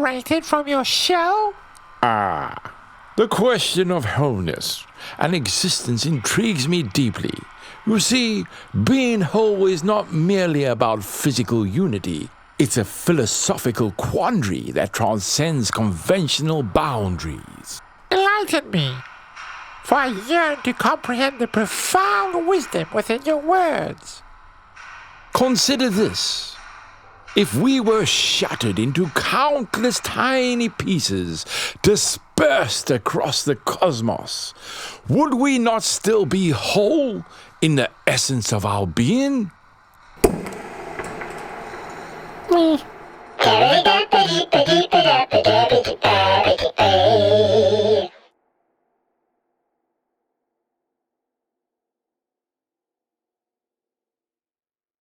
separated from your shell? The question of wholeness and existence intrigues me deeply. You see, being whole is not merely about physical unity. It's a philosophical quandary that transcends conventional boundaries. Enlighten me, for I yearn to comprehend the profound wisdom within your words. Consider this. If we were shattered into countless tiny pieces, dispersed across the cosmos, would we not still be whole in the essence of our being? Me.